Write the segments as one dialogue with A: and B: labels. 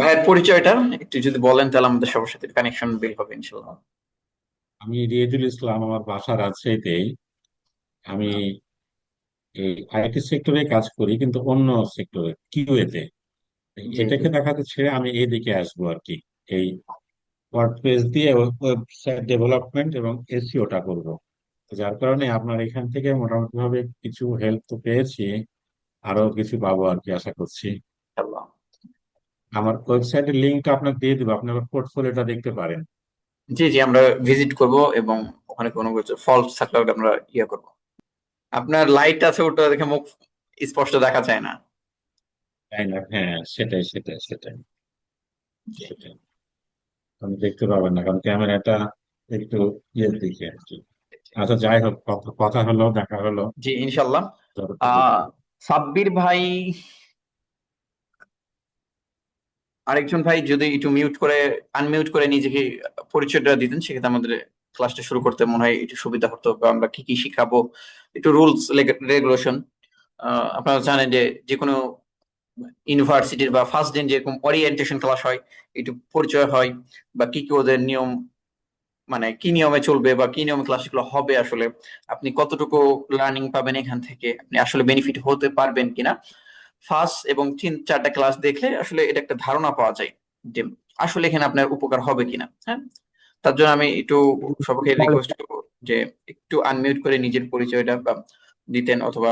A: ভাইয়ের পরিচয়টা একটু যদি বলেন তাহলে আমাদের সবার সাথে কানেকশন বিল হবে ইনশাল্লাহ।
B: আমি রিয়েদুল ইসলাম, আমার বাসা রাজশাহীতেই। আমি এই আইটি সেক্টরে কাজ করি, কিন্তু অন্য সেক্টরে, কিউএতে।
A: জি জি।
B: এটাকে দেখাতে ছেড়ে আমি এইদিকে আসবো আর কি। এই ওয়ার্ডপ্রেস দিয়ে ওয়েবসাইট ডেভেলপমেন্ট এবং এসইওটা করব। তো যার কারণে আপনার এখান থেকে মোটামুটি ভাবে কিছু হেল্প তো পেয়েছি, আরো কিছু পাবো আর কি আশা করছি।
A: ইনশাল্লাহ।
B: আমার ওয়েবসাইটের লিঙ্কটা আপনাকে দিয়ে দিবো, আপনি আমার পোর্টফোলিওটা দেখতে পারেন।
A: জি জি, আমরা ভিজিট করব এবং ওখানে কোনো কিছু ফল্ট থাকলে ওটা আমরা ইয়ে করব। আপনার লাইট আছে, ওটা দেখে মুখ স্পষ্ট দেখা যায় না।
B: তাই না? হ্যাঁ, সেটাই সেটাই সেটাই
A: জি
B: সেটাই। আপনি দেখতে পাবেন না কারণ ক্যামেরাটা একটু ইয়ের দিকে আর কি। আচ্ছা, যাই হোক, কথা কথা হলো, দেখা হলো।
A: জি ইনশাল্লাহ।
B: যতটুকু
A: আহ সাব্বির ভাই, আরেকজন ভাই যদি একটু মিউট করে আনমিউট করে নিজেকে পরিচয়টা দিতেন, সেক্ষেত্রে আমাদের ক্লাসটা শুরু করতে মনে হয় একটু সুবিধা হতো, বা আমরা কি কি শিখাবো, একটু রুলস রেগুলেশন। আপনারা জানেন যে যে কোনো ইউনিভার্সিটির বা ফার্স্ট দিন যেরকম ওরিয়েন্টেশন ক্লাস হয়, একটু পরিচয় হয়, বা কি কি ওদের নিয়ম, মানে কি নিয়মে চলবে বা কি নিয়মে ক্লাসগুলো হবে, আসলে আপনি কতটুকু লার্নিং পাবেন এখান থেকে, আপনি আসলে বেনিফিট হতে পারবেন কিনা, ফার্স্ট এবং 3-4টা ক্লাস দেখলে আসলে এটা একটা ধারণা পাওয়া যায় যে আসলে এখানে আপনার উপকার হবে কিনা। হ্যাঁ, তার জন্য আমি একটু সবাইকে রিকোয়েস্ট করবো যে একটু আনমিউট করে নিজের পরিচয়টা বা দিতেন, অথবা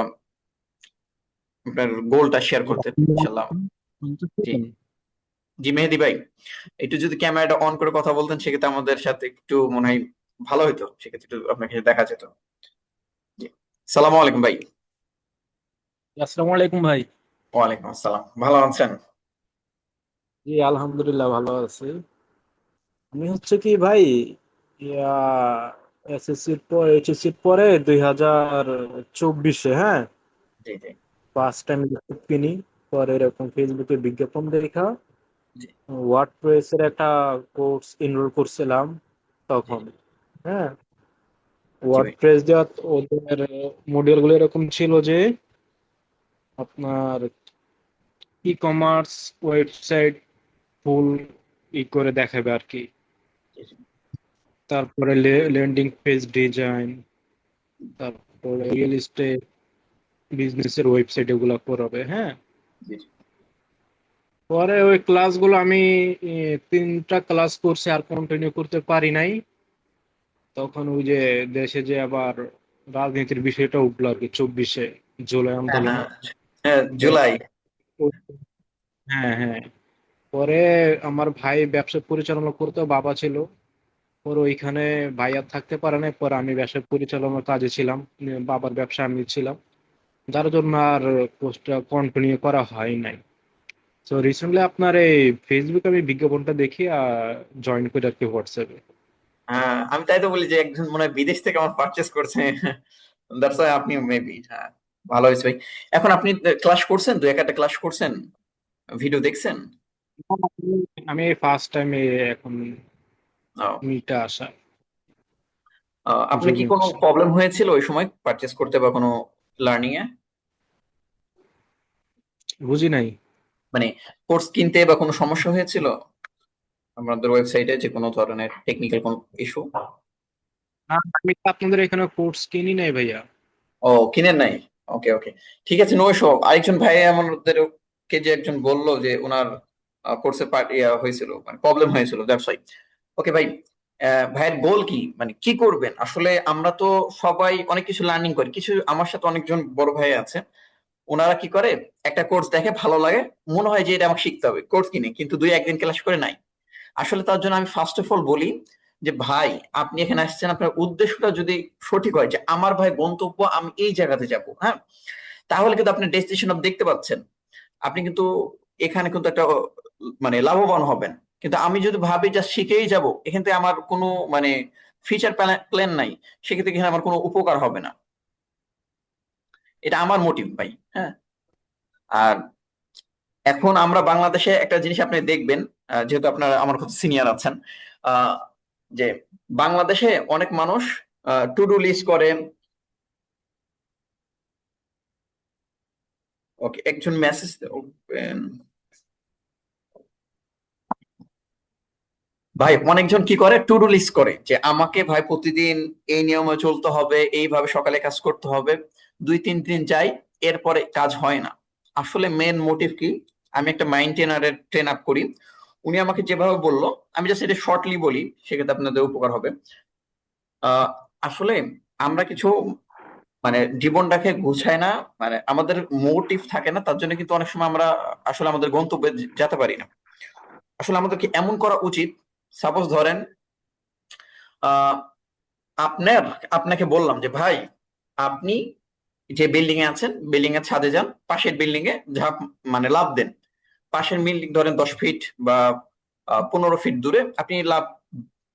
A: আপনার গোলটা শেয়ার করতেন ইনশাল্লাহ। জি জি, মেহেদি ভাই, একটু যদি ক্যামেরাটা অন করে কথা বলতেন সেক্ষেত্রে আমাদের সাথে একটু মনে হয় ভালো হতো, সেক্ষেত্রে একটু আপনাকে দেখা যেত। জি, সালাম আলাইকুম ভাই।
C: আসসালামু আলাইকুম ভাই।
A: ওয়ালাইকুম আসসালাম, ভালো আছেন?
C: জি আলহামদুলিল্লাহ ভালো আছি। আমি হচ্ছে কি ভাই, ইয়া এসএসসির পর এইচএসসির পরে 2024 হ্যাঁ
A: জি জি
C: ফার্স্ট টাইম ল্যাপটপ কিনি। পরে এরকম ফেসবুকে বিজ্ঞাপন দেখা
A: জি
C: ওয়ার্ডপ্রেস এর একটা কোর্স এনরোল করছিলাম
A: জি
C: তখন। হ্যাঁ,
A: জি ভাই।
C: ওয়ার্ডপ্রেস দেওয়া ওদের মডিউল গুলো এরকম ছিল যে আপনার ই কমার্স ওয়েবসাইট ফুল করে দেখাবে আর কি।
A: জি জি
C: তারপরে ল্যান্ডিং পেজ ডিজাইন, তারপরে রিয়েল এস্টেট বিজনেসের ওয়েবসাইট এগুলো করাবে। হ্যাঁ,
A: জি জি।
C: পরে ওই ক্লাসগুলো আমি 3টা ক্লাস করছি, আর কন্টিনিউ করতে পারি নাই। তখন ওই যে দেশে যে আবার রাজনীতির বিষয়টা উঠলো আর কি 24-এ জুলাই
A: হ্যাঁ
C: আন্দোলন।
A: হ্যাঁ হ্যাঁ, জুলাই।
C: হ্যাঁ হ্যাঁ, পরে আমার ভাই ব্যবসা পরিচালনা করতো, বাবা ছিল। পরে ওইখানে ভাই আর থাকতে পারে নাই, পরে আমি ব্যবসা পরিচালনার কাজে ছিলাম, বাবার ব্যবসা আমি ছিলাম, যার জন্য আর কোর্সটা কন্টিনিউ করা হয় নাই। তো রিসেন্টলি আপনার এই ফেসবুকে আমি বিজ্ঞাপনটা দেখি জয়েন করে আর কি হোয়াটসঅ্যাপে।
A: হ্যাঁ, আমি তাই তো বলি যে একজন মনে হয় বিদেশ থেকে আমার পারচেস করছে। দ্যাটস ওয়াই আপনি মেবি, হ্যাঁ, ভালো হয়েছে ভাই। এখন আপনি ক্লাস করছেন, দু একটা ক্লাস করছেন, ভিডিও দেখছেন?
C: আমি ফার্স্ট টাইম এখন
A: ও,
C: মিটা আসা,
A: আপনার
C: সুযোগ
A: কি কোনো
C: নিচ্ছি।
A: প্রবলেম হয়েছিল ওই সময় পারচেস করতে বা কোনো লার্নিং এ,
C: বুঝি নাই।
A: মানে কোর্স কিনতে বা কোনো সমস্যা হয়েছিল আপনাদের ওয়েবসাইটে, যে কোনো ধরনের টেকনিক্যাল কোনো ইস্যু?
C: আমি তো আপনাদের এখানে কোর্স কিনি নাই ভাইয়া।
A: ও, কিনেন নাই? ওকে ওকে, ঠিক আছে, নো ইস্যু। আরেকজন ভাই আমাদের কে যে একজন বললো যে ওনার কোর্সে হয়েছিল, মানে প্রবলেম হয়েছিল, দ্যাটস ওয়াই। ওকে ভাই, ভাইয়ের গোল কি, মানে কি করবেন আসলে? আমরা তো সবাই অনেক কিছু লার্নিং করি, কিছু আমার সাথে অনেকজন বড় ভাই আছে, ওনারা কি করে, একটা কোর্স দেখে ভালো লাগে, মনে হয় যে এটা আমাকে শিখতে হবে, কোর্স কিনে কিন্তু 2-1 দিন ক্লাস করে নাই। আসলে তার জন্য আমি ফার্স্ট অফ অল বলি যে ভাই, আপনি এখানে আসছেন, আপনার উদ্দেশ্যটা যদি সঠিক হয় যে আমার ভাই গন্তব্য আমি এই জায়গাতে যাব, হ্যাঁ, তাহলে কিন্তু আপনি ডেস্টিনেশন দেখতে পাচ্ছেন, আপনি কিন্তু এখানে কিন্তু একটা মানে লাভবান হবেন। কিন্তু আমি যদি ভাবি জাস্ট শিখেই যাব, এখান থেকে আমার কোনো মানে ফিউচার প্ল্যান নাই, সেক্ষেত্রে এখানে আমার কোনো উপকার হবে না। এটা আমার মোটিভ ভাই। হ্যাঁ, আর এখন আমরা বাংলাদেশে একটা জিনিস আপনি দেখবেন, যেহেতু আপনারা আমার খুব সিনিয়র আছেন, আহ, যে বাংলাদেশে অনেক মানুষ টু ডু লিস্ট করে। ওকে, একজন মেসেজ, ভাই অনেকজন কি করে, টু ডু লিস্ট করে যে আমাকে ভাই প্রতিদিন এই নিয়মে চলতে হবে, এইভাবে সকালে কাজ করতে হবে। 2-3 দিন যাই, এরপরে কাজ হয় না। আসলে মেন মোটিভ কি, আমি একটা মাইন্ড ট্রেনারের ট্রেন আপ করি, উনি আমাকে যেভাবে বললো, আমি জাস্ট এটা শর্টলি বলি, সেক্ষেত্রে আপনাদের উপকার হবে। আসলে আমরা কিছু মানে জীবনটাকে গুছায় না, মানে আমাদের মোটিভ থাকে না, তার জন্য কিন্তু অনেক সময় আমরা আসলে আমাদের গন্তব্যে যেতে পারি না। আসলে আমাদেরকে এমন করা উচিত, সাপোজ ধরেন আহ আপনার আপনাকে বললাম যে ভাই, আপনি যে বিল্ডিং এ আছেন, বিল্ডিং এর ছাদে যান, পাশের বিল্ডিং এ ঝাঁপ মানে লাফ দেন। পাশের বিল্ডিং ধরেন 10 ফিট বা 15 ফিট দূরে, আপনি লাফ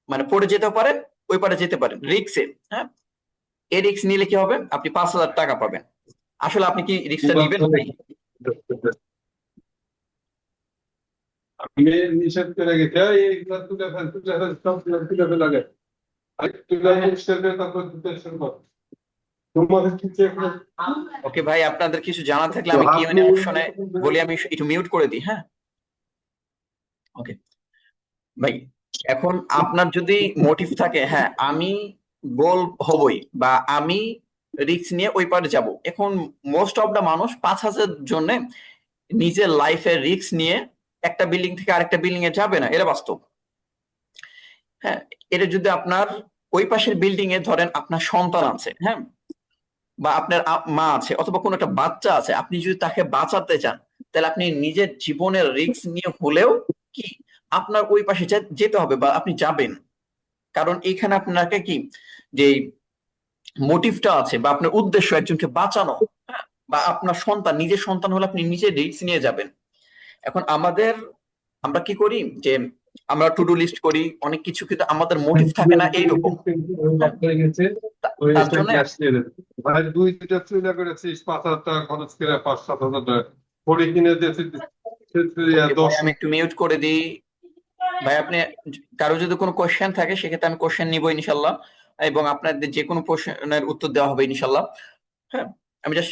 A: মানে পড়ে যেতে পারেন, ওই পারে যেতে পারেন রিক্সে। হ্যাঁ, এই রিক্স নিলে কি হবে, আপনি 5,000 টাকা পাবেন। আসলে আপনি কি রিক্সটা নিবেন ভাই?
D: আমি নিষেধ করে গেছি, "এই এইগুলা তুলে ফেল, সব তুলে ফেল আগে। আগে তুলে পরিষ্কার করে তারপর দিতে শুরু কর। তোমাদের কিছু একটা
A: ওকে ভাই, আপনাদের কিছু জানা থাকলে
D: তো
A: আমি
D: হাত
A: কিউএনএ
D: নিয়ে
A: অপশনে বলি, আমি একটু মিউট করে দিই। হ্যাঁ, ওকে ভাই, এখন আপনার যদি মোটিভ থাকে, হ্যাঁ আমি গোল হবই বা আমি রিস্ক নিয়ে ওই পারে যাব, এখন মোস্ট অফ দা মানুষ 5,000 জন্য নিজের লাইফের রিস্ক নিয়ে একটা বিল্ডিং থেকে আরেকটা বিল্ডিং এ যাবে না, এটা বাস্তব। হ্যাঁ, এটা যদি আপনার ওই পাশের বিল্ডিং এ ধরেন আপনার সন্তান আছে, হ্যাঁ, বা আপনার মা আছে, অথবা কোনো একটা বাচ্চা আছে, আপনি যদি তাকে বাঁচাতে চান, তাহলে আপনি নিজের জীবনের রিস্ক নিয়ে হলেও কি আপনার ওই পাশে যেতে হবে বা আপনি যাবেন। কারণ এখানে আপনাকে কি, যে মোটিভটা আছে বা আপনার উদ্দেশ্য একজনকে বাঁচানো, হ্যাঁ, বা আপনার সন্তান, নিজের সন্তান হলে আপনি নিজে রিস্ক নিয়ে যাবেন। এখন আমরা কি করি যে আমরা টু ডু লিস্ট করি অনেক কিছু, কিন্তু আমাদের মোটিভ থাকে না এইরকম। হ্যাঁ,
D: হয়ে গেছে, ওই
A: তার
D: এসে
A: জন্য
D: গ্যাস দিয়ে দেবে। ভাই 2-3টা চুলা করেছিস, 5,000 টাকা খরচ করে, 5-7 হাজার টাকা পরে কিনে দিয়েছিস,
A: ওকে ভাই,
D: 10
A: আমি একটু মিউট করে দিই। ভাই আপনি, কারো যদি কোনো কোশ্চেন থাকে সেক্ষেত্রে আমি কোশ্চেন নিবো ইনশাল্লাহ, এবং আপনাদের যে কোনো প্রশ্নের উত্তর দেওয়া হবে ইনশাল্লাহ। হ্যাঁ, আমি জাস্ট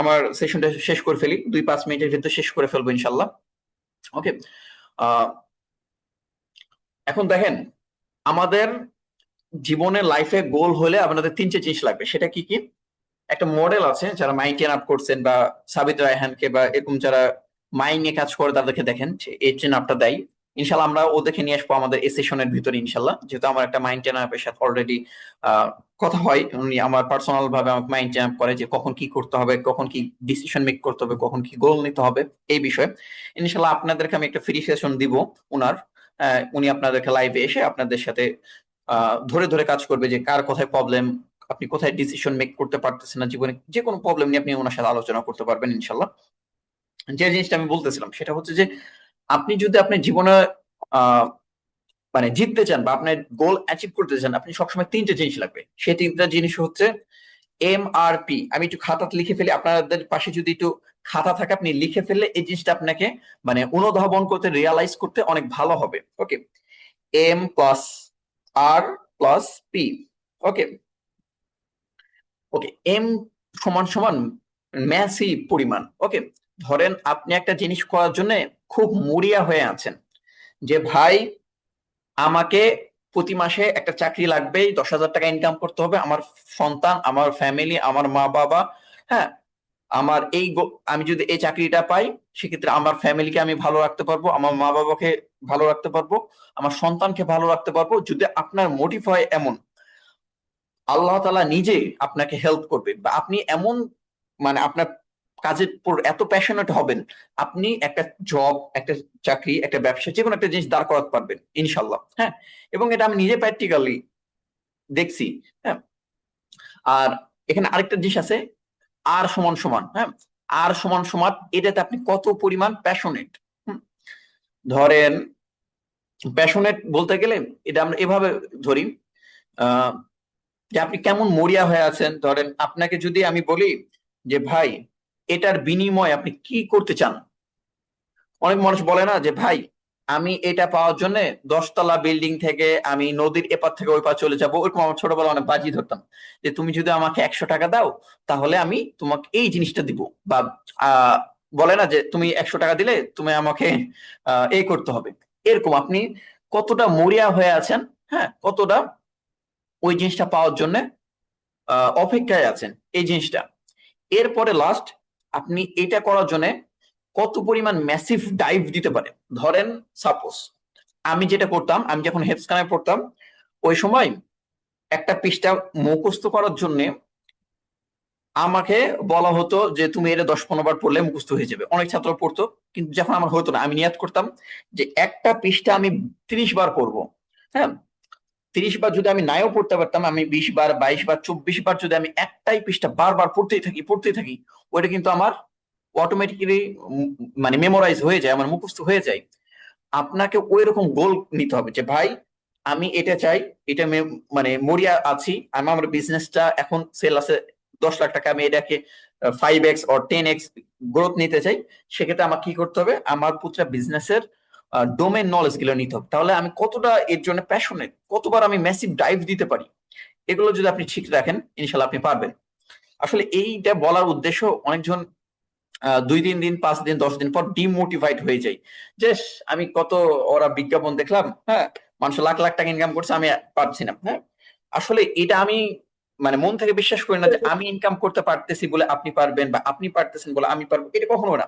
A: আমার সেশনটা শেষ করে ফেলি, 2-5 মিনিটের ভিতরে শেষ করে ফেলবো ইনশাল্লাহ। ওকে, এখন দেখেন, আমাদের জীবনের লাইফে গোল হলে আপনাদের 3টে জিনিস লাগবে, সেটা কি কি? একটা মডেল আছে, যারা মাইন্ড ট্রেন আপ করছেন বা সাবিত রায়হানকে বা এরকম যারা মাইন্ড নিয়ে কাজ করে তাদেরকে দেখেন, এই ট্রেন আপটা দেয়। ইনশাল্লাহ আমরা ওদেরকে নিয়ে আসবো আমাদের এই সেশনের ভিতরে ইনশাল্লাহ, যেহেতু আমার একটা মাইন্ড ট্রেন আপের সাথে অলরেডি কথা হয়, উনি আমার পার্সোনাল ভাবে আমাকে মাইন্ড ট্রেন আপ করে যে কখন কি করতে হবে, কখন কি ডিসিশন মেক করতে হবে, কখন কি গোল নিতে হবে, এই বিষয়ে ইনশাল্লাহ আপনাদেরকে আমি একটা ফ্রি সেশন দিব উনার। উনি আপনাদেরকে লাইভে এসে আপনাদের সাথে ধরে ধরে কাজ করবে, যে কার কোথায় প্রবলেম, আপনি কোথায় ডিসিশন মেক করতে পারতেছেন না জীবনে, যে কোনো প্রবলেম নিয়ে আপনি ওনার সাথে আলোচনা করতে পারবেন ইনশাল্লাহ। যে জিনিসটা আমি বলতেছিলাম সেটা হচ্ছে যে আপনি যদি আপনার জীবনে আহ মানে জিততে চান বা আপনার গোল অ্যাচিভ করতে চান, আপনি সবসময় 3টে জিনিস লাগবে। সেই 3টা জিনিস হচ্ছে MRP। আমি একটু খাতাতে লিখে ফেলি, আপনাদের পাশে যদি একটু খাতা থাকে আপনি লিখে ফেললে এই জিনিসটা আপনাকে মানে অনুধাবন করতে, রিয়ালাইজ করতে অনেক ভালো হবে। ওকে, M+R+P। ওকে, ওকে, এম সমান সমান ম্যাসিভ পরিমাণ। ওকে, ধরেন আপনি একটা জিনিস করার জন্য খুব মরিয়া হয়ে আছেন, যে ভাই আমাকে প্রতি মাসে একটা চাকরি লাগবেই, 10,000 টাকা ইনকাম করতে হবে, আমার সন্তান, আমার ফ্যামিলি, আমার মা বাবা, হ্যাঁ, আমার আমি যদি এই চাকরিটা পাই, সেক্ষেত্রে আমার ফ্যামিলিকে আমি ভালো রাখতে পারবো, আমার মা বাবাকে ভালো রাখতে পারবো, আমার সন্তানকে ভালো রাখতে পারবো। যদি আপনার মোটিভ হয় এমন, আল্লাহ তাআলা নিজে আপনাকে হেল্প করবে, বা আপনি এমন মানে আপনার কাজের উপর এত প্যাশনেট হবেন, আপনি একটা জব, একটা চাকরি, একটা ব্যবসা, যে কোনো একটা জিনিস দাঁড় করাতে পারবেন ইনশাল্লাহ। হ্যাঁ, এবং এটা আমি নিজে প্র্যাকটিক্যালি দেখছি। হ্যাঁ, আর এখানে আরেকটা জিনিস আছে, আর সমান সমান। হ্যাঁ, আর সমান সমান, এটাতে আপনি কত পরিমাণ প্যাশনেট। ধরেন প্যাশনেট বলতে গেলে এটা আমরা এভাবে ধরি, আহ যে আপনি কেমন মরিয়া হয়ে আছেন। ধরেন আপনাকে যদি আমি বলি যে ভাই এটার বিনিময়ে আপনি কি করতে চান, অনেক মানুষ বলে না যে ভাই আমি এটা পাওয়ার জন্য 10 তলা বিল্ডিং থেকে আমি নদীর এপার থেকে ওই পার চলে যাবো। ওইরকম আমার ছোটবেলা অনেক বাজি ধরতাম, যে তুমি যদি আমাকে 100 টাকা দাও তাহলে আমি তোমাকে এই জিনিসটা দিব, বা আহ বলে না যে তুমি 100 টাকা দিলে তুমি আমাকে এই করতে হবে। এরকম আপনি কতটা মরিয়া হয়ে আছেন, হ্যাঁ, কতটা ওই জিনিসটা পাওয়ার জন্য অপেক্ষায় আছেন, এই জিনিসটা। এরপরে লাস্ট, আপনি এটা করার জন্য কত পরিমাণ ম্যাসিভ ডাইভ দিতে পারেন। ধরেন সাপোজ আমি যেটা করতাম, আমি যখন হেফসখানায় পড়তাম ওই সময় একটা পৃষ্ঠা মুখস্থ করার জন্য আমাকে বলা হতো যে তুমি এটা 10-15 বার পড়লে মুখস্থ হয়ে যাবে। অনেক ছাত্র পড়তো, কিন্তু যখন আমার হতো না, আমি নিয়াত করতাম যে একটা পৃষ্ঠা আমি 30 বার পড়বো। হ্যাঁ, 30 বার যদি আমি নাও পড়তে পারতাম, আমি 20 বার, 22 বার, 24 বার যদি আমি একটাই পৃষ্ঠা বারবার পড়তেই থাকি, ওইটা কিন্তু আমার অটোমেটিক্যালি মানে মেমোরাইজ হয়ে যায়, আমার মুখস্থ হয়ে যায়। আপনাকে ওই রকম গোল নিতে হবে যে ভাই আমি এটা চাই, এটা মানে মরিয়া আছি, আমি আমার বিজনেসটা এখন সেল আছে 10 লাখ টাকা, আমি এটাকে 5x or 10x গ্রোথ নিতে চাই। সেক্ষেত্রে আমার কি করতে হবে, আমার পুরো বিজনেসের ডোমেন নলেজ গুলো নিতে হবে। তাহলে আমি কতটা এর জন্য প্যাশনেট, কতবার আমি ম্যাসিভ ডাইভ দিতে পারি, এগুলো যদি আপনি ঠিক রাখেন ইনশাল্লাহ আপনি পারবেন। আসলে এইটা বলার উদ্দেশ্য, অনেকজন 2-3 দিন, 5 দিন, 10 দিন পর ডিমোটিভেট হয়ে যায় যে আমি কত ওরা বিজ্ঞাপন দেখলাম, হ্যাঁ, মানুষ লাখ লাখ টাকা ইনকাম করছে, আমি পারছি না। হ্যাঁ, আসলে এটা আমি মানে মন থেকে বিশ্বাস করি না যে আমি ইনকাম করতে পারতেছি বলে আপনি পারবেন, বা আপনি পারতেছেন বলে আমি পারবো, এটা কখনো না।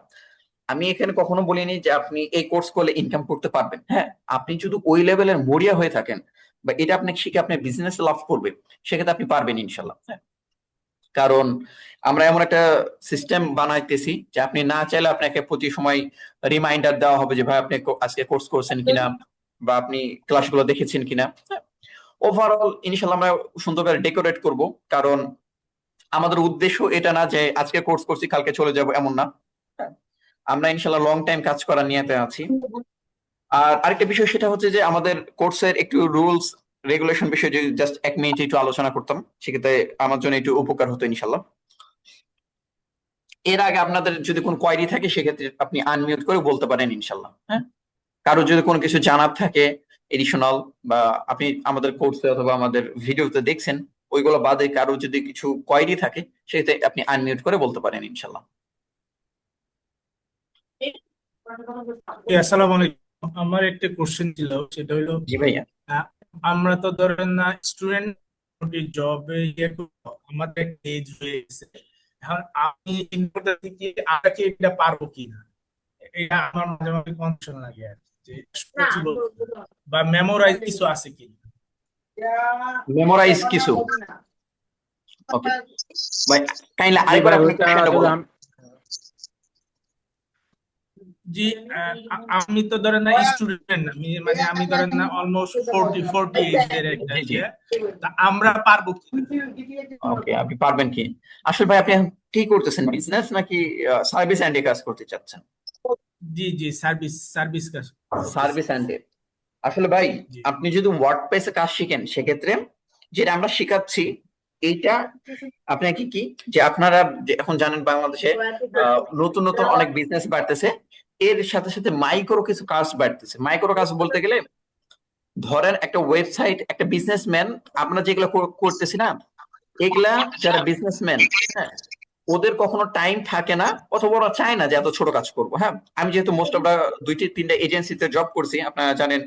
A: আমি এখানে কখনো বলিনি যে আপনি এই কোর্স করলে ইনকাম করতে পারবেন। হ্যাঁ, আপনি যদি ওই লেভেলের মরিয়া হয়ে থাকেন বা এটা আপনাকে শিখে আপনার বিজনেস লাভ করবে, সেক্ষেত্রে আপনি পারবেন ইনশাল্লাহ। হ্যাঁ, কারণ আমরা এমন একটা সিস্টেম বানাইতেছি যে আপনি না চাইলে আপনাকে প্রতি সময় রিমাইন্ডার দেওয়া হবে যে ভাই আপনি আজকে কোর্স করছেন কিনা, বা আপনি ক্লাসগুলো দেখেছেন কিনা। ওভারঅল ইনশাল্লাহ আমরা সুন্দর করে ডেকোরেট করব, কারণ আমাদের উদ্দেশ্য এটা না যে আজকে কোর্স করছি কালকে চলে যাব, এমন না। হ্যাঁ, আমরা ইনশাল্লাহ লং টাইম কাজ করার নিয়তে আছি। আর আরেকটা বিষয় সেটা হচ্ছে যে আমাদের কোর্সের একটু রুলস রেগুলেশন বিষয়ে যদি জাস্ট 1 মিনিট একটু আলোচনা করতাম, সেক্ষেত্রে আমার জন্য একটু উপকার হতো ইনশাল্লাহ। এর আগে আপনাদের যদি কোনো কোয়েরি থাকে সেক্ষেত্রে আপনি আনমিউট করে বলতে পারেন ইনশাল্লাহ। হ্যাঁ, কারো যদি কোনো কিছু জানার থাকে এডিশনাল, বা আপনি আমাদের কোর্সে অথবা আমাদের ভিডিওতে দেখছেন ওইগুলো বাদে কারো যদি কিছু কোয়েরি থাকে, সেক্ষেত্রে আপনি আনমিউট করে বলতে পারেন ইনশাল্লাহ।
E: আসসালামু আলাইকুম। আমার একটা কোশ্চেন ছিল, সেটা হলো
A: জি ভাইয়া।
E: আহ, আমরা তো ধরেন না স্টুডেন্ট, জবে আমাদের এজ হয়ে গেছে। এখন আমি চিন্তা করতেছি কি আমরা কি এটা পারবো কিনা, এটা আমার মাঝে মাঝে কনফিউশন লাগে আর কি, যে পসিবল বা মেমোরাইজ কিছু আছে কিনা।
A: মেমোরাইজ কিছু, ওকে ভাই, কাইন্ডলি
C: জি
A: আরেকবার
C: ভাই,
A: আপনি
C: ওইটা
A: কোশ্চেনটা
C: যদি
A: বলুন।
E: জি, আমি তো ধরেন না স্টুডেন্ট, আমি মানে আমি ধরেন না অলমোস্ট 40 এজের একটা
A: জি জি,
E: ইয়ে। তা আমরা পারবো কিনা।
A: ওকে, আপনি পারবেন কি? আসলে ভাই আপনি এখন কি করতেছেন, বিজনেস নাকি সার্ভিস এন্ডে কাজ করতে চাচ্ছেন?
E: জি জি, সার্ভিস সার্ভিস কাজ করতেছি।
A: সার্ভিস এন্ডে। আসলে ভাই
E: জি
A: আপনি যদি ওয়ার্ডপ্রেসে কাজ শিখেন, সেক্ষেত্রে যেটা আমরা শিখাচ্ছি এইটা আপনাকে কি, যে আপনারা যে এখন জানেন বাংলাদেশে নতুন নতুন অনেক বিজনেস বাড়তেছে, এর সাথে সাথে মাইক্রো কিছু কাজ বাড়তেছে। মাইক্রো কাজ বলতে গেলে ধরেন একটা ওয়েবসাইট, একটা বিজনেসম্যান, আমরা যেগুলো করতেছি না, এগুলা যারা বিজনেসম্যান, হ্যাঁ, ওদের কখনো টাইম থাকে না, অথবা ওরা চায় না যে এত ছোট কাজ করবো। হ্যাঁ, আমি যেহেতু মোস্ট অফ 2-3টা এজেন্সিতে জব করছি, আপনারা জানেন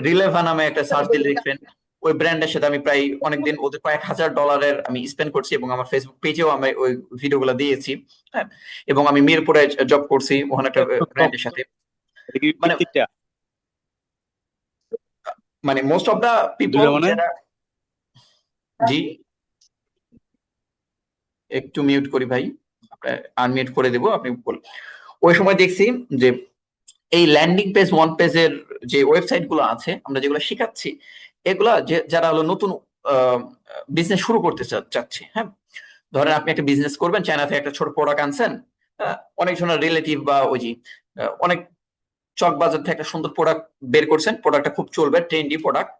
A: রিলেভা নামে একটা সার্চ দিলে দেখবেন, ওই ব্র্যান্ডের সাথে আমি প্রায় অনেকদিন ওদের কয়েক হাজার ডলারের আমি স্পেন্ড করছি, এবং আমার ফেসবুক পেজেও আমি ওই ভিডিওগুলো দিয়েছি। হ্যাঁ, এবং আমি মিরপুরে জব করছি, ওখানে একটা ব্র্যান্ডের সাথে। মানে মানে মোস্ট অফ দা পিপল যারা, জি একটু মিউট করি ভাই, আনমিউট করে দেবো, আপনি বলুন। ওই সময় দেখছি যে এই ল্যান্ডিং পেজ, ওয়ান পেজের যে ওয়েবসাইট গুলো আছে আমরা যেগুলো শেখাচ্ছি, এগুলা যে যারা হলো নতুন বিজনেস শুরু করতে চাচ্ছে, হ্যাঁ, ধরেন আপনি একটা বিজনেস করবেন, চায়না থেকে একটা ছোট প্রোডাক্ট আনছেন, অনেক জনের রিলেটিভ বা ওই যে অনেক চক বাজার থেকে একটা সুন্দর প্রোডাক্ট বের করছেন, প্রোডাক্টটা খুব চলবে, ট্রেন্ডি প্রোডাক্ট,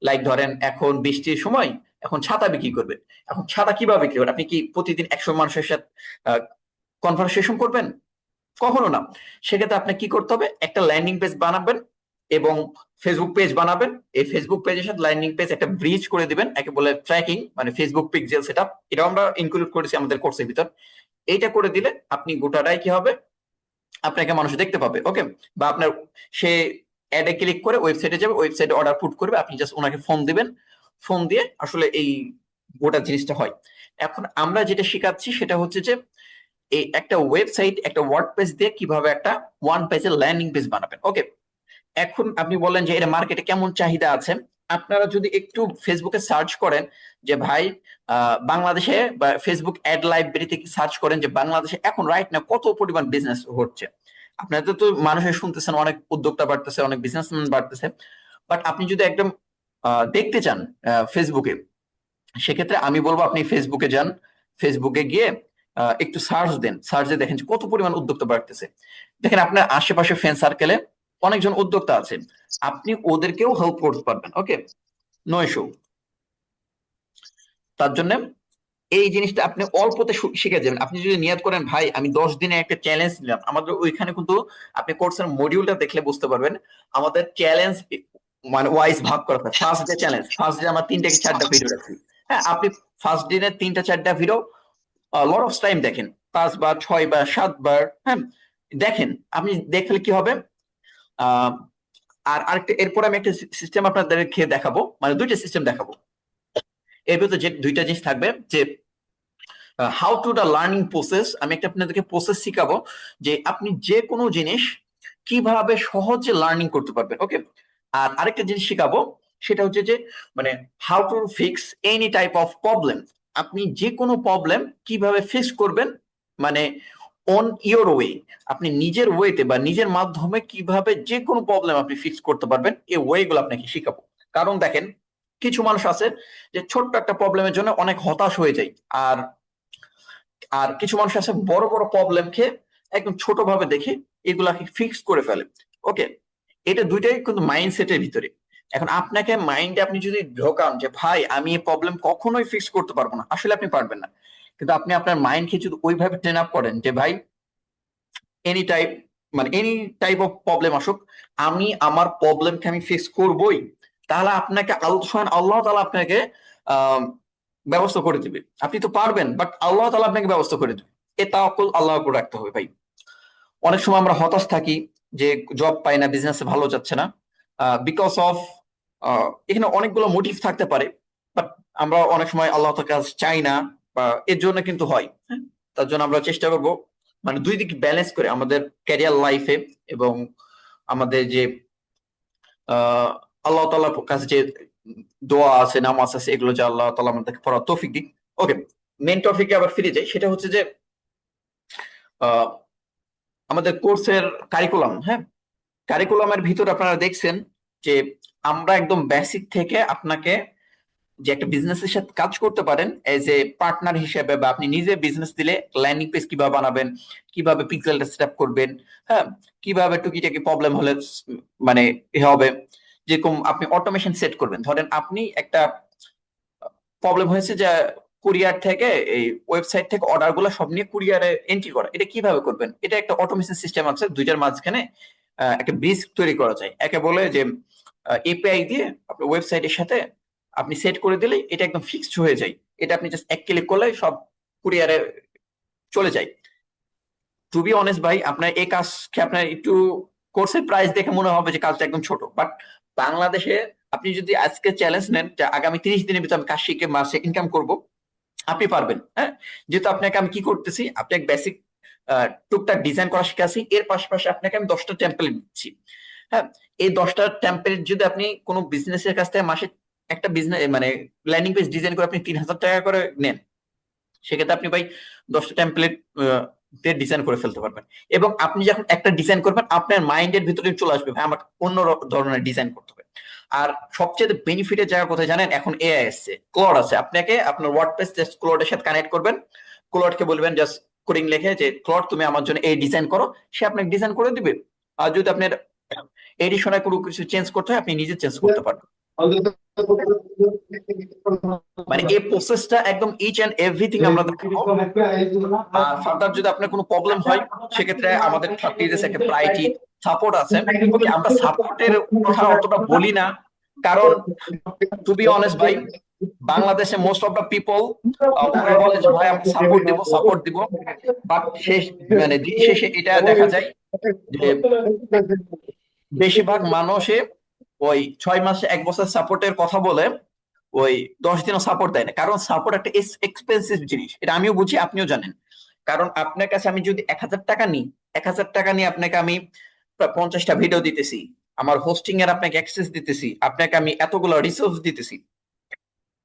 A: লাইক ধরেন এখন বৃষ্টির সময়, এখন ছাতা বিক্রি করবেন। এখন ছাতা কিভাবে বিক্রি করবেন? আপনি কি প্রতিদিন 100 মানুষের সাথে কনভারসেশন করবেন? কখনো না। সেক্ষেত্রে আপনাকে কি করতে হবে, একটা ল্যান্ডিং পেজ বানাবেন এবং ফেসবুক পেজ বানাবেন। এই ফেসবুক পেজের সাথে ল্যান্ডিং পেজ একটা ব্রিজ করে দিবেন, একে বলে ট্র্যাকিং, মানে ফেসবুক পিক্সেল সেটআপ। এটা আমরা ইনক্লুড করেছি আমাদের কোর্সের ভিতর। এইটা করে দিলে আপনি গোটাটাই কি হবে, আপনাকে মানুষ দেখতে পাবে, ওকে, বা আপনার সে অ্যাডে ক্লিক করে ওয়েবসাইটে যাবে, ওয়েবসাইটে অর্ডার পুট করবে, আপনি জাস্ট ওনাকে ফোন দিবেন, ফোন দিয়ে আসলে এই গোটা জিনিসটা হয়। এখন আমরা যেটা শেখাচ্ছি সেটা হচ্ছে যে এই একটা ওয়েবসাইট, একটা ওয়ার্ড পেজ দিয়ে কিভাবে একটা ওয়ান পেজের ল্যান্ডিং পেজ বানাবেন। ওকে, এখন আপনি বললেন যে এটা মার্কেটে কেমন চাহিদা আছে। আপনারা যদি একটু ফেসবুকে সার্চ করেন যে ভাই বাংলাদেশে, বা ফেসবুক অ্যাড লাইব্রেরিতে সার্চ করেন যে বাংলাদেশে এখন রাইট না কত পরিমাণ বিজনেস হচ্ছে। আপনারা তো মানুষের শুনতেছেন অনেক উদ্যোক্তা বাড়তেছে, অনেক বিজনেসম্যান বাড়তেছে, বাট আপনি যদি একদম দেখতে চান ফেসবুকে, সেক্ষেত্রে আমি বলবো আপনি ফেসবুকে যান, ফেসবুকে গিয়ে একটু সার্চ দেন, সার্চে দেখেন যে কত পরিমাণ উদ্যোক্তা বাড়তেছে। দেখেন আপনার আশেপাশে ফ্রেন্ড সার্কেলে অনেকজন উদ্যোক্তা আছেন, আপনি ওদেরকেও হেল্প করতে পারবেন। ওকে, নো ইস্যু। তার জন্য এই জিনিসটা আপনি অল্পতে শিখে যাবেন। আপনি যদি নিয়ত করেন ভাই আমি 10 দিনে একটা চ্যালেঞ্জ নিলাম, আমাদের ওইখানে কিন্তু আপনি কোর্সের মডিউলটা দেখলে বুঝতে পারবেন আমাদের চ্যালেঞ্জ মানে ওয়াইজ ভাগ করা থাকে। First day challenge, first day আমার 3 থেকে 4টা ভিডিও রাখছি। হ্যাঁ, আপনি ফার্স্ট দিনে 3টা 4টা ভিডিও লট অফ টাইম দেখেন, 5 বার 6 বার 7 বার, হ্যাঁ দেখেন। আপনি দেখলে কি হবে, আর আরেকটা এরপর আমি একটা সিস্টেম আপনাদেরকে দেখাবো, মানে 2টা সিস্টেম দেখাবো। এর ভিতরে যে 2টা জিনিস থাকবে, যে how to the learning process, আমি একটা আপনাদেরকে প্রসেস শিখাবো যে আপনি যে কোনো জিনিস কিভাবে সহজে লার্নিং করতে পারবেন। ওকে, আর আরেকটা জিনিস শিখাবো সেটা হচ্ছে যে মানে how to fix any type of problem, আপনি যে কোনো প্রবলেম কিভাবে ফিক্স করবেন, মানে অন ইওর ওয়ে, আপনি নিজের ওয়েতে বা নিজের মাধ্যমে কিভাবে যে কোনো প্রবলেম আপনি ফিক্স করতে পারবেন, এই ওয়েগুলো আপনাকে শিখাবো। কারণ দেখেন কিছু মানুষ আছে যে ছোট্ট একটা প্রবলেমের জন্য অনেক হতাশ হয়ে যায়, আর আর কিছু মানুষ আছে বড় বড় প্রবলেমকে একদম ছোট ভাবে দেখে এগুলাকে ফিক্স করে ফেলে। ওকে, এটা দুইটাই কিন্তু মাইন্ডসেটের ভিতরে। এখন আপনাকে মাইন্ডে আপনি যদি ঢোকান যে ভাই আমি এই প্রবলেম কখনোই ফিক্স করতে পারবো না, আসলে আপনি পারবেন না। কিন্তু আপনি আপনার মাইন্ডকে যদি ওইভাবে ট্রেন আপ করেন যে ভাই এনি টাইপ, মানে এনি টাইপ অফ প্রবলেম আসুক, আমি আমার প্রবলেমকে আমি ফিক্স করবই, তাহলে আপনাকে স্বয়ং আল্লাহ তাআলা আপনাকে আহ ব্যবস্থা করে দিবে। আপনি তো পারবেন, বাট আল্লাহ তাআলা আপনাকে ব্যবস্থা করে দিবে। এ তাওয়াক্কুল আল্লাহর উপর রাখতে হবে ভাই। অনেক সময় আমরা হতাশ থাকি যে জব পাই না, বিজনেসে ভালো যাচ্ছে না, বিকজ অফ এখানে অনেকগুলো মোটিভ থাকতে পারে, বাট আমরা অনেক সময় আল্লাহ তাআলার কাছে চাই না, বা এর জন্য কিন্তু হয়। হ্যাঁ, তার জন্য আমরা চেষ্টা করব মানে দুই দিক ব্যালেন্স করে আমাদের ক্যারিয়ার লাইফে এবং আমাদের যে আহ আল্লাহ তাআলার কাছে যে দোয়া আছে, নামাজ আছে, এগুলো যে আল্লাহ তাআলা আমাদেরকে পড়ার তৌফিক দিক। ওকে, মেন টপিকে আবার ফিরে যাই, সেটা হচ্ছে যে আহ আমাদের কোর্সের কারিকুলাম। হ্যাঁ, কারিকুলামের ভিতর আপনারা দেখছেন যে আমরা একদম বেসিক থেকে আপনাকে যে একটা বিজনেসের সাথে কাজ করতে পারেন এজ এ পার্টনার হিসেবে, বা আপনি নিজে বিজনেস দিলে ল্যান্ডিং পেজ কিভাবে বানাবেন, কিভাবে পিক্সেলটা সেট আপ করবেন, হ্যাঁ কিভাবে টুকিটাকি প্রবলেম হলে মানে হবে, যেরকম আপনি অটোমেশন সেট করবেন। ধরেন আপনি একটা প্রবলেম হয়েছে যে কুরিয়ার থেকে এই ওয়েবসাইট থেকে অর্ডার গুলো সব নিয়ে কুরিয়ারে এন্ট্রি করা, এটা কিভাবে করবেন? এটা একটা অটোমেশন সিস্টেম আছে, দুইটার মাঝখানে একটা ব্রিজ তৈরি করা যায়। একে বলে যে এপিআই দিয়ে আপনি ওয়েবসাইটের সাথে আপনি সেট করে দিলে এটা একদম ফিক্সড হয়ে যায়, এটা আপনি জাস্ট এক ক্লিক করলে সব কুরিয়ারে চলে যায়। টু বি অনেস্ট ভাই, আপনার এই কাজকে আপনার একটু কোর্সের প্রাইস দেখে মনে হবে যে কাজটা একদম ছোট, বাট বাংলাদেশে আপনি যদি আজকে চ্যালেঞ্জ নেন যে আগামী 30 দিনের ভিতরে আমি কাজ শিখে মাসে ইনকাম করব, আপনি পারবেন। হ্যাঁ, যেহেতু আপনাকে আমি কি করতেছি, আপনাকে বেসিক টুকটাক ডিজাইন করা শিখাচ্ছি, এর পাশাপাশি আপনাকে আমি 10টা টেমপ্লেট দিচ্ছি। হ্যাঁ, এই 10টা টেমপ্লেট যদি আপনি কোনো বিজনেসের কাছ থেকে মাসে একটা বিজনেস মানে ল্যান্ডিং পেজ ডিজাইন করে আপনি 3000 টাকা করে নেন, সেক্ষেত্রে আপনি ভাই 10টা টেমপ্লেট দিয়ে ডিজাইন করে ফেলতে পারবেন। এবং আপনি যখন একটা ডিজাইন করবেন আপনার মাইন্ডের ভিতরে চলে আসবে ভাই আমার অন্য ধরনের ডিজাইন করতে হবে। আর সবচেয়ে বেনিফিটের জায়গা কোথায় জানেন? এখন এআই এসছে, ক্লড আছে, আপনাকে আপনার ওয়ার্ডপ্রেস জাস্ট ক্লডের সাথে কানেক্ট করবেন, ক্লডকে বলবেন জাস্ট কোডিং লিখে যে ক্লড তুমি আমার জন্য এই ডিজাইন করো, সে আপনাকে ডিজাইন করে দিবে। আর যদি আপনার এডিশনে কোনো কিছু চেঞ্জ করতে হয় আপনি নিজে চেঞ্জ করতে পারবেন। মানে এই প্রসেসটা একদম ইচ এন্ড এভরিথিং আমরা দেখাবো। আর ফার্দার যদি আপনার কোনো প্রবলেম হয় সেক্ষেত্রে আমাদের 30 days একটা প্রায়োরিটি সাপোর্ট আছে। ওকে, আমরা সাপোর্টের কথা অতটা বলি না, কারণ টু বি অনেস্ট ভাই বাংলাদেশে মোস্ট অফ দ্য পিপল ওরা বলে যে ভাই আমরা সাপোর্ট দিব, বাট শেষ মানে দিন শেষে এটা দেখা যায় যে বেশিরভাগ মানুষে ওই 6 মাস 1 বছর সাপোর্টের কথা বলে ওই 10 দিনও সাপোর্ট দেয় না, কারণ সাপোর্ট একটা এক্সপেন্সিভ জিনিস, এটা আমিও বুঝি আপনিও জানেন। কারণ আপনার কাছে আমি যদি 1,000 টাকা নিই, 1,000 টাকা নিয়ে আপনাকে আমি প্রায় 50টা ভিডিও দিতেছি, আমার হোস্টিং এর আপনাকে অ্যাক্সেস দিতেছি, আপনাকে আমি এতগুলো রিসোর্স দিতেছি,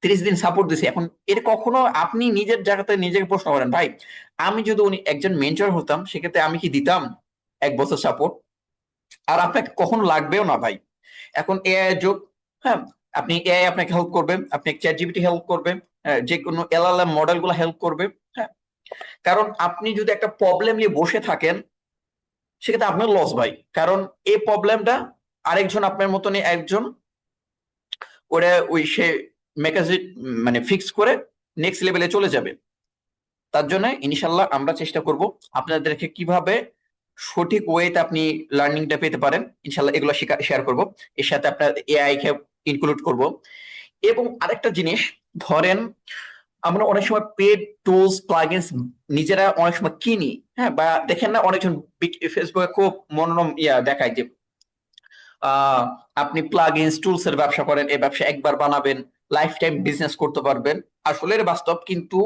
A: 30 দিন সাপোর্ট দিছি। এখন এর কখনো আপনি নিজের জায়গাতে নিজেকে প্রশ্ন করেন ভাই, আমি যদি উনি একজন মেন্টর হতাম সেক্ষেত্রে আমি কি দিতাম 1 বছর সাপোর্ট? আর আপনাকে কখনো লাগবেও না ভাই। এখন এআই যুগ, হ্যাঁ, আপনি এআই আপনাকে হেল্প করবে, আপনি চ্যাট জিপিটি হেল্প করবে, যে কোনো এলএলএম মডেল গুলো হেল্প করবে, হ্যাঁ। কারণ আপনি যদি একটা প্রবলেম নিয়ে বসে থাকেন সেক্ষেত্রে আপনার লস ভাই, কারণ এই প্রবলেমটা আরেকজন আপনার মতনই একজন ওরা ওই সে মেকাজিট মানে ফিক্স করে নেক্সট লেভেলে চলে যাবে। তার জন্য ইনশাল্লাহ আমরা চেষ্টা করব আপনাদেরকে কিভাবে সঠিক ওয়েতে আপনি লার্নিংটা পেতে পারেন, ইনশাল্লাহ এগুলো শেয়ার করব। এর সাথে আপনার এআই কে ইনক্লুড করব। এবং আরেকটা জিনিস, ধরেন আমরা অনেক সময় পেড টুলস প্লাগইনস নিজেরা অনেক সময় কিনি, হ্যাঁ, বা দেখেন না অনেকজন ফেসবুকে খুব মনোরম দেখায় যে আপনি প্লাগইনস টুলস এর ব্যবসা করেন, এই ব্যবসা একবার বানাবেন, লাইফ টাইম বিজনেস করতে পারবেন। আসলে এর বাস্তব, কিন্তু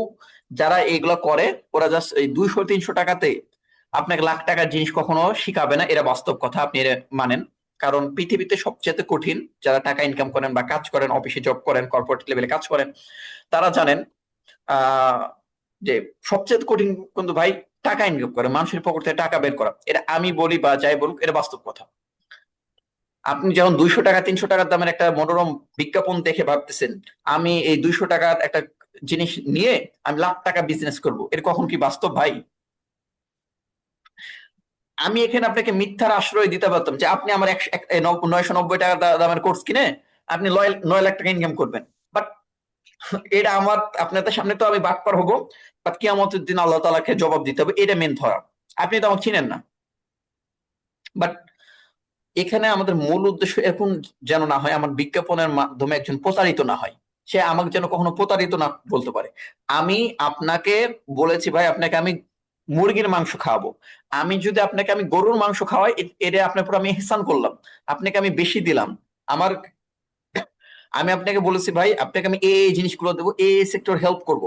A: যারা এগুলো করে ওরা জাস্ট এই 200-300 টাকাতে আপনাকে লাখ টাকার জিনিস কখনো শিখাবে না, এরা বাস্তব কথা, আপনি এরা মানেন। কারণ পৃথিবীতে সবচেয়ে কঠিন যারা টাকা ইনকাম করেন বা কাজ করেন, অফিসে জব করেন, কর্পোরেট লেভেলে কাজ করেন, তারা জানেন আহ যে সবচেয়ে কঠিন কিন্তু ভাই টাকা ইনকাম করে, মানুষের পকেট থেকে টাকা বের করা। এটা আমি বলি বা যাই বলুক, এটা বাস্তব কথা। আপনি যেমন 200 টাকা 300 টাকার দামের একটা মনোরম বিজ্ঞাপন দেখে ভাবতেছেন আমি এই 200 টাকার একটা জিনিস নিয়ে আমি লাখ টাকা বিজনেস করব, এর কখন কি বাস্তব ভাই? আমি এখানে আপনাকে মিথ্যার আশ্রয় দিতে পারতাম যে আপনি আমার 990 টাকা দামের কোর্স কিনে আপনি 9 লাখ টাকা ইনকাম করবেন, বাট এটা আমার আপনাদের সামনে তো আমি বাটপার হবো, বাট কিয়ামতের দিন আল্লাহ তাআলাকে জবাব দিতে হবে, এটা মেন ধরা। আপনি তো আমাকে চিনেন না। বাট এখানে আমাদের মূল উদ্দেশ্য এখন যেন না হয় আমার বিজ্ঞাপনের মাধ্যমে একজন প্রতারিত না হয়, সে আমাকে যেন কখনো প্রতারিত না বলতে পারে। আমি আপনাকে বলেছি ভাই আপনাকে আমি মুরগির মাংস খাওয়াবো, আমি যদি আপনাকে আমি গরুর মাংস খাওয়াই এটা আপনার উপর আমি ইহসান করলাম, আপনাকে আমি বেশি দিলাম। আমার আমি আপনাকে বলেছি ভাই আপনাকে আমি এই জিনিসগুলো দেবো, এই সেক্টর হেল্প করব।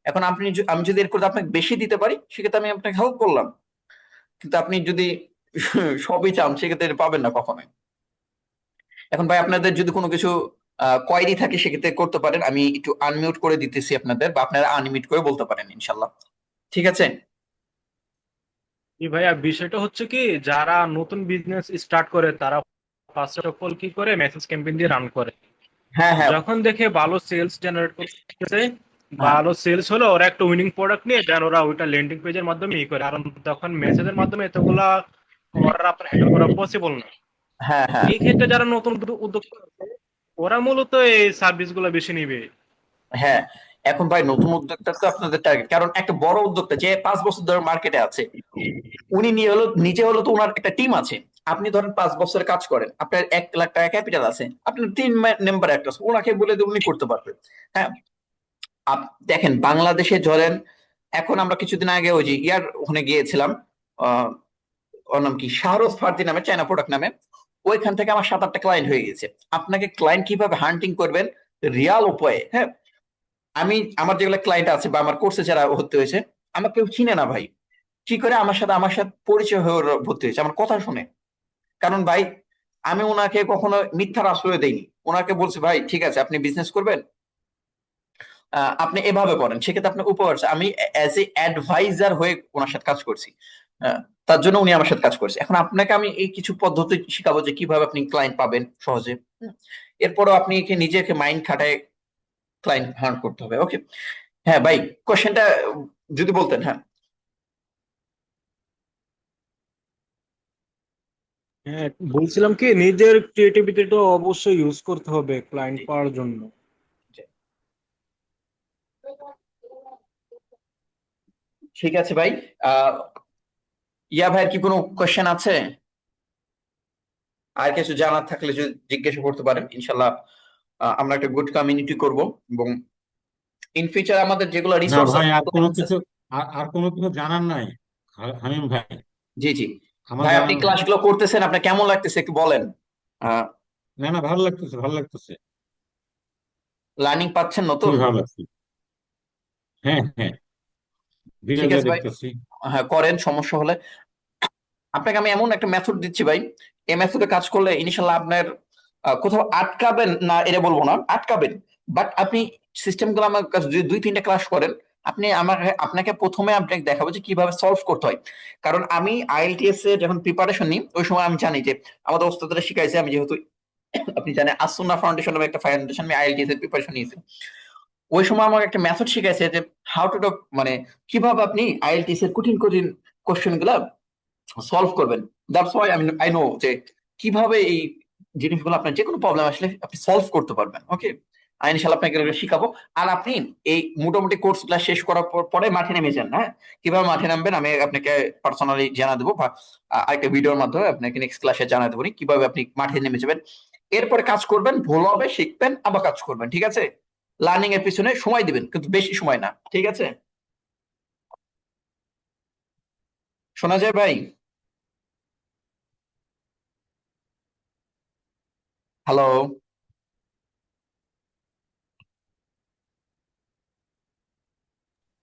A: এখন আপনি আমি যদি এর করে আপনাকে বেশি দিতে পারি সেক্ষেত্রে আমি আপনাকে হেল্প করলাম, কিন্তু আপনি যদি সবই চান সেক্ষেত্রে এটা পাবেন না কখনোই। এখন ভাই আপনাদের যদি কোনো কিছু কোয়েরি থাকে সেক্ষেত্রে করতে পারেন, আমি একটু আনমিউট করে দিতেছি আপনাদের, বা আপনারা আনমিউট করে বলতে পারেন ইনশাল্লাহ। ঠিক আছে?
C: জি ভাইয়া, বিষয়টা হচ্ছে কি, যারা নতুন বিজনেস স্টার্ট করে তারা ফার্স্ট অফ অল কি করে, মেসেজ ক্যাম্পেইন দিয়ে রান করে।
A: হ্যাঁ হ্যাঁ
C: যখন দেখে ভালো সেলস জেনারেট করতেছে,
A: হ্যাঁ
C: ভালো সেলস হলো, ওরা একটা উইনিং প্রোডাক্ট নিয়ে দেন ওরা ওইটা ল্যান্ডিং পেজের মাধ্যমে করে, আর তখন মেসেজের মাধ্যমে এতগুলা অর্ডার আপনার হ্যান্ডেল করা পসিবল না।
A: হ্যাঁ হ্যাঁ
C: এই ক্ষেত্রে যারা নতুন উদ্যোক্তা আছে, ওরা মূলত এই সার্ভিস গুলো বেশি নিবে।
A: হ্যাঁ। এখন ভাই নতুন উদ্যোক্তা তো আপনাদের টার্গেট, কারণ একটা বড় উদ্যোক্তা যে 5 বছর ধরে মার্কেটে আছে, উনি নিজে হলো তো ওনার একটা টিম আছে। আপনি ধরেন 5 বছর কাজ করেন, আপনার 1 লাখ টাকা ক্যাপিটাল আছে, আপনার 3 মেম্বার একটা আছে, ওনাকে বলে দিয়ে উনি করতে পারবেন। হ্যাঁ, দেখেন বাংলাদেশে ধরেন এখন আমরা কিছুদিন আগে ওই যে ওখানে গিয়েছিলাম, আহ ওর নাম কি শাহরোজ ফার্দি নামে, চায়না প্রোডাক্ট নামে, ওইখান থেকে আমার 7-8টা ক্লায়েন্ট হয়ে গেছে। আপনাকে ক্লায়েন্ট কিভাবে হান্টিং করবেন রিয়াল উপায়ে, হ্যাঁ। আমার যেগুলো ক্লায়েন্ট আছে বা আমার কোর্সে যারা ভর্তি হয়েছে, আমাকে কেউ চিনে না ভাই, কি করে আমার সাথে পরিচয় হয়ে ওরা ভর্তি হয়েছে আমার কথা শুনে। কারণ ভাই আমি ওনাকে কখনো মিথ্যার আশ্রয় দেইনি, ওনাকে বলছি ভাই ঠিক আছে আপনি বিজনেস করবেন, আপনি এভাবে করেন, সেক্ষেত্রে আপনি উপকার আছে। আমি অ্যাজ এ অ্যাডভাইজার হয়ে ওনার সাথে কাজ করছি, আহ, তার জন্য উনি আমার সাথে কাজ করছে। এখন আপনাকে আমি এই কিছু পদ্ধতি শিখাবো যে কিভাবে আপনি ক্লায়েন্ট পাবেন সহজে। এরপরও আপনি নিজেকে মাইন্ড খাটায় ক্লায়েন্ট হান্ট করতে হবে। ওকে, হ্যাঁ ভাই, কোশ্চেনটা যদি বলতেন। হ্যাঁ
C: হ্যাঁ, বলছিলাম কি, নিজের ক্রিয়েটিভিটিটা অবশ্যই ইউজ করতে হবে ক্লায়েন্ট
A: জি,
C: পাওয়ার জন্য।
A: জি। ঠিক আছে ভাই, আহ ভাইয়ের কি কোনো কোশ্চেন আছে? আর কিছু জানার থাকলে যদি জিজ্ঞাসা করতে পারেন, ইনশাল্লাহ আমরা একটা গুড কমিউনিটি করব, এবং ইন ফিউচার আমাদের যেগুলো
B: না
A: রিসোর্স
B: ভাই,
A: আছে
B: আর কোনো কিছু জানার নাই হামিম ভাই।
A: জি জি।
B: আমার
A: ভাই আপনি
B: জানার ভাই।
A: ক্লাসগুলো করতেছেন, আপনার কেমন লাগতেছে একটু বলেন।
B: না না, ভালো লাগতেছে, ভালো লাগতেছে,
A: লার্নিং পাচ্ছেন নতুন?
B: খুবই ভালো লাগছে। হ্যাঁ হ্যাঁ, ধীরে
A: ঠিক
B: ধীরে
A: আছে ভাই,
B: দেখতেছি।
A: হ্যাঁ করেন, সমস্যা হলে। আপনাকে আমি এমন একটা মেথড দিচ্ছি ভাই, এই মেথডে কাজ করলে ইনশাল্লাহ আপনার কোথাও আটকাবেন না এটা বলবো না, আটকাবেন, বাট আপনি সিস্টেম গুলো আমার কাছে যদি 2-3টা ক্লাস করেন, আপনি আপনাকে প্রথমে আপনাকে দেখাবো যে কিভাবে সলভ করতে হয়। কারণ আমি আইএলটিএস এর যখন প্রিপারেশন নিই ওই সময় আমি জানি যে আমাদের ওস্তাদরা শিখাইছে, আমি যেহেতু আপনি জানেন আসুনা ফাউন্ডেশন নামে একটা ফাউন্ডেশন, আমি আইএলটিএস এর প্রিপারেশন নিয়েছি। ওই সময় আমাকে একটা মেথড শিখাইছে যে হাউ টু টক, মানে কিভাবে আপনি আইএলটিএস এর কঠিন কঠিন কোশ্চেন গুলা সলভ করবেন। দ্যাটস ওয়াই আই নো যে কিভাবে এই জিনিসগুলো আপনার যে কোনো প্রবলেম আসলে আপনি সলভ করতে পারবেন। ওকে, আমি ইনশাল্লাহ আপনাকে এগুলো শিখাবো। আর আপনি এই মোটামুটি কোর্স গুলা শেষ করার পরে মাঠে নেমে যান। হ্যাঁ, কিভাবে মাঠে নামবেন আমি আপনাকে পার্সোনালি জানা দেবো, বা আরেকটা ভিডিওর মাধ্যমে আপনাকে নেক্সট ক্লাসে জানা দেবো কিভাবে আপনি মাঠে নেমে যাবেন। এরপরে কাজ করবেন, ভুল হবে, শিখবেন, আবার কাজ করবেন। ঠিক আছে, লার্নিং এর পিছনে সময় দিবেন কিন্তু বেশি সময় না। ঠিক আছে, শোনা যায় ভাই? হ্যালো।